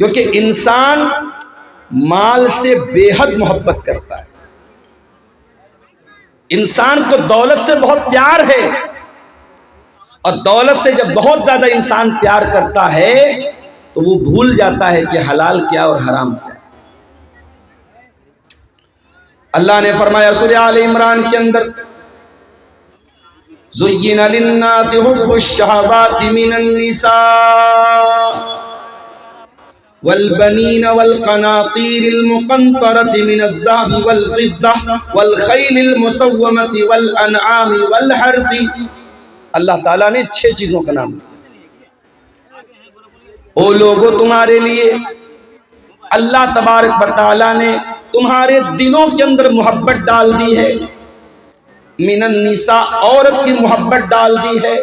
کیونکہ انسان مال سے بے حد محبت کرتا ہے، انسان کو دولت سے بہت پیار ہے، اور دولت سے جب بہت زیادہ انسان پیار کرتا ہے تو وہ بھول جاتا ہے کہ حلال کیا اور حرام کیا۔ اللہ نے فرمایا سورہ آل عمران کے اندر، زُيِّنَ لِلنَّاسِ حُبُّ الشَّهَوَاتِ مِنَ النِّسَاءِ وَالْبَنِينَ وَالْقَنَاطِيرِ الْمُقَنطَرَةِ مِنَ الذَّهَبِ وَالْفِضَّةِ وَالْخَيْلِ الْمُسَوَّمَةِ وَالْأَنْعَامِ وَالْحَرْثِ۔ اللہ تعالیٰ نے 6 چیزوں کا نام دیا۔ او لوگوں، تمہارے لیے اللہ تبارک و تعالیٰ نے تمہارے دلوں کے اندر محبت ڈال دی ہے، من النساء، عورت کی محبت ڈال دی ہے،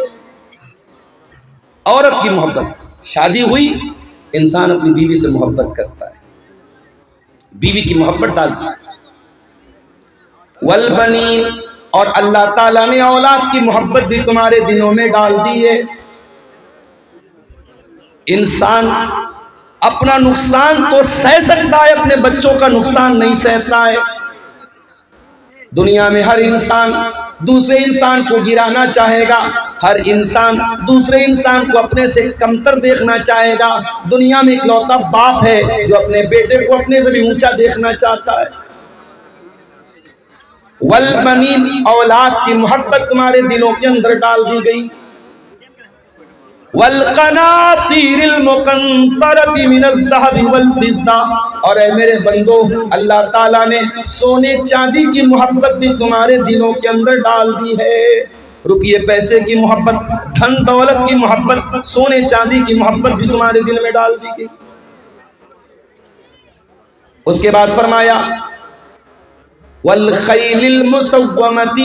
عورت کی محبت۔ شادی ہوئی، انسان اپنی بیوی سے محبت کرتا ہے، بیوی کی محبت ڈالتی ہے۔ والبنین، اور اللہ تعالیٰ نے اولاد کی محبت بھی تمہارے دلوں میں ڈال دی ہے۔ انسان اپنا نقصان تو سہ سکتا ہے، اپنے بچوں کا نقصان نہیں سہتا ہے۔ دنیا میں ہر انسان دوسرے انسان کو گرانا چاہے گا، ہر انسان دوسرے انسان کو اپنے سے کمتر دیکھنا چاہے گا۔ دنیا میں اکلوتا باپ ہے جو اپنے بیٹے کو اپنے سے بھی اونچا دیکھنا چاہتا ہے۔ والبنین، اولاد کی محبت تمہارے دلوں کے اندر ڈال دی گئی۔ والقناطیر المقنطرۃ من الذهب والفضہ، اور اے میرے بندو، اللہ تعالیٰ نے سونے چاندی کی محبت بھی تمہارے دلوں کے اندر ڈال دی ہے۔ روپیے پیسے کی محبت، دھن دولت کی محبت، سونے چاندی کی محبت بھی تمہارے دل میں ڈال دی گئی۔ اس کے بعد فرمایا والخیل المسومۃ،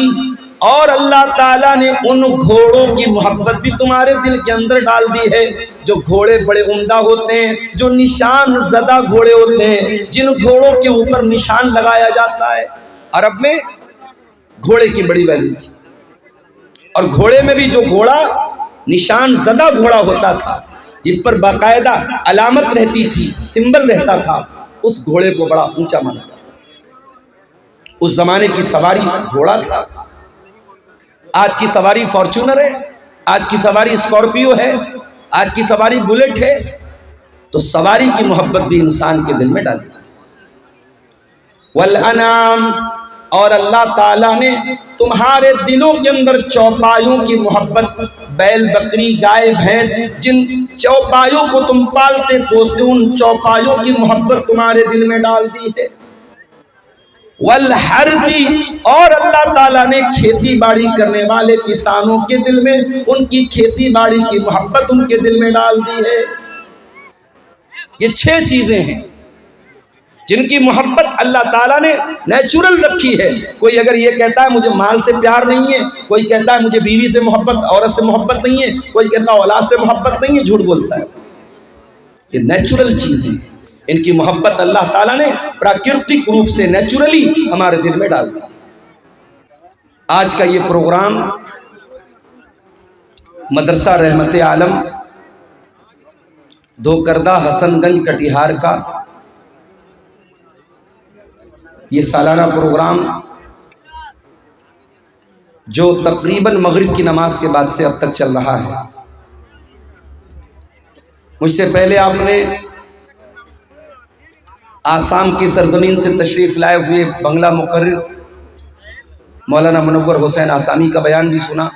اور اللہ تعالیٰ نے ان گھوڑوں کی محبت بھی تمہارے دل کے اندر ڈال دی ہے، جو گھوڑے بڑے عمدہ ہوتے ہیں، جو نشان زدہ گھوڑے ہوتے ہیں، جن گھوڑوں کے اوپر نشان لگایا جاتا ہے۔ عرب میں گھوڑے کی بڑی ویلیو تھی، اور گھوڑے میں بھی جو گھوڑا نشان زدہ گھوڑا ہوتا تھا، جس پر باقاعدہ علامت رہتی تھی، سمبل رہتا تھا، اس گھوڑے کو بڑا اونچا مانا جاتا۔ اس زمانے کی سواری گھوڑا تھا۔ آج کی سواری فارچونر ہے، آج کی سواری اسکارپیو ہے، آج کی سواری بلیٹ ہے۔ تو سواری کی محبت بھی انسان کے دل میں ڈالی۔ والانعام، اور اللہ تعالیٰ نے تمہارے دلوں کے اندر چوپایوں کی محبت، بیل بکری گائے بھینس، جن چوپایوں کو تم پالتے پوستے، ان چوپایوں کی محبت تمہارے دل میں ڈال دی ہے۔ والحرث، اور اللہ تعالیٰ نے کھیتی باڑی کرنے والے کسانوں کے دل میں ان کی کھیتی باڑی کی محبت ان کے دل میں ڈال دی ہے۔ یہ 6 چیزیں ہیں جن کی محبت اللہ تعالیٰ نے نیچرل رکھی ہے۔ کوئی اگر یہ کہتا ہے مجھے مال سے پیار نہیں ہے، کوئی کہتا ہے مجھے بیوی سے محبت، عورت سے محبت نہیں ہے، کوئی کہتا ہے اولاد سے محبت نہیں ہے، جھوٹ بولتا ہے۔ یہ نیچرل چیزیں، ان کی محبت اللہ تعالیٰ نے پراکرتک روپ سے نیچرلی ہمارے دل میں ڈال دی۔ آج کا یہ پروگرام مدرسہ رحمت عالم دھوکردہ حسن گنج کٹیہار کا یہ سالانہ پروگرام، جو تقریباً مغرب کی نماز کے بعد سے اب تک چل رہا ہے۔ مجھ سے پہلے آپ نے آسام کی سرزمین سے تشریف لائے ہوئے بنگلہ مقرر مولانا منور حسین آسامی کا بیان بھی سنا۔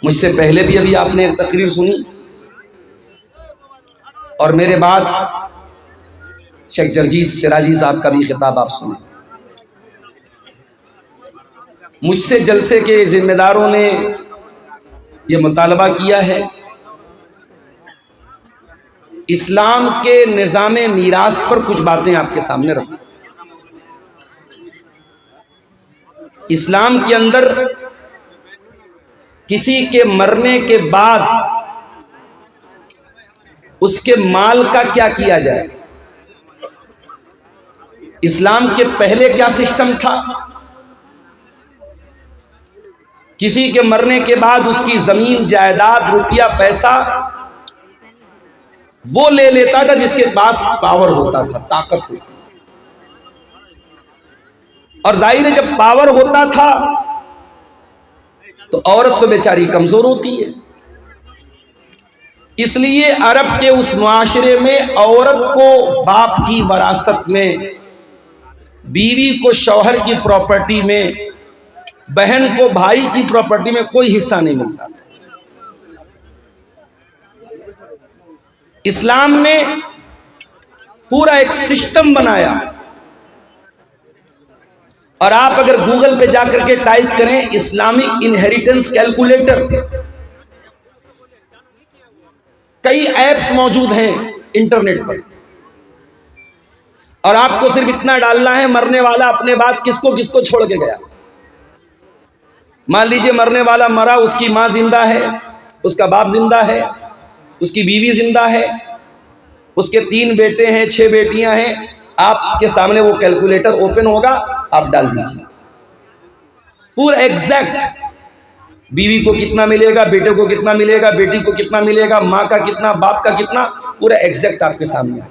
مجھ سے پہلے بھی ابھی آپ نے ایک تقریر سنی، اور میرے بعد شیخ جرجیس سراجی صاحب کا بھی خطاب آپ سنیں۔ مجھ سے جلسے کے ذمہ داروں نے یہ مطالبہ کیا ہے اسلام کے نظام میراث پر کچھ باتیں آپ کے سامنے رکھوں۔ اسلام کے اندر کسی کے مرنے کے بعد اس کے مال کا کیا کیا جائے؟ اسلام کے پہلے کیا سسٹم تھا؟ کسی کے مرنے کے بعد اس کی زمین جائیداد روپیہ پیسہ وہ لے لیتا تھا جس کے پاس پاور ہوتا تھا، طاقت ہوتی تھی. اور ظاہر ہے جب پاور ہوتا تھا تو عورت تو بیچاری کمزور ہوتی ہے. اس لیے عرب کے اس معاشرے میں عورت کو باپ کی وراثت میں، بیوی کو شوہر کی پراپرٹی میں، بہن کو بھائی کی پراپرٹی میں کوئی حصہ نہیں ملتا تھا. اسلام نے پورا ایک سسٹم بنایا، اور آپ اگر گوگل پہ جا کر کے ٹائپ کریں اسلامک انہیریٹنس کیلکولیٹر، کئی ایپس موجود ہیں انٹرنیٹ پر، اور آپ کو صرف اتنا ڈالنا ہے مرنے والا اپنے بعد کس کو چھوڑ کے گیا. مان لیجئے مرنے والا مرا، اس کی ماں زندہ ہے، اس کا باپ زندہ ہے، اس کی بیوی زندہ ہے، اس کے 3 بیٹے ہیں، 6 بیٹیاں ہیں. آپ کے سامنے وہ کیلکولیٹر اوپن ہوگا، آپ ڈال دیجیے پورا ایگزیکٹ، بیوی کو کتنا ملے گا، بیٹے کو کتنا ملے گا، بیٹی کو کتنا ملے گا، ماں کا کتنا، باپ کا کتنا، پورا ایگزیکٹ آپ کے سامنے ہے.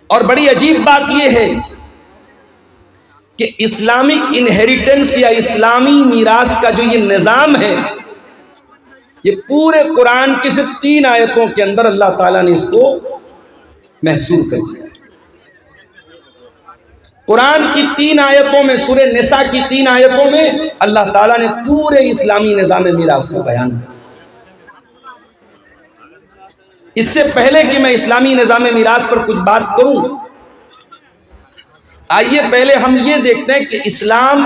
اور بڑی عجیب بات یہ ہے کہ اسلامک انہیریٹنس یا اسلامی میراث کا جو یہ نظام ہے، یہ پورے قرآن کی صرف 3 آیتوں کے اندر اللہ تعالیٰ نے اس کو محصور کر دیا. قرآن کی 3 آیتوں میں، سورہ نساء کی 3 آیتوں میں اللہ تعالیٰ نے پورے اسلامی نظام میراث کو بیان کیا. اس سے پہلے کہ میں اسلامی نظام میراث پر کچھ بات کروں، آئیے پہلے ہم یہ دیکھتے ہیں کہ اسلام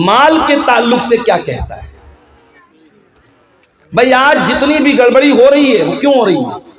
مال کے تعلق سے کیا کہتا ہے. بھئی آج جتنی بھی گڑبڑی ہو رہی ہے وہ کیوں ہو رہی ہے؟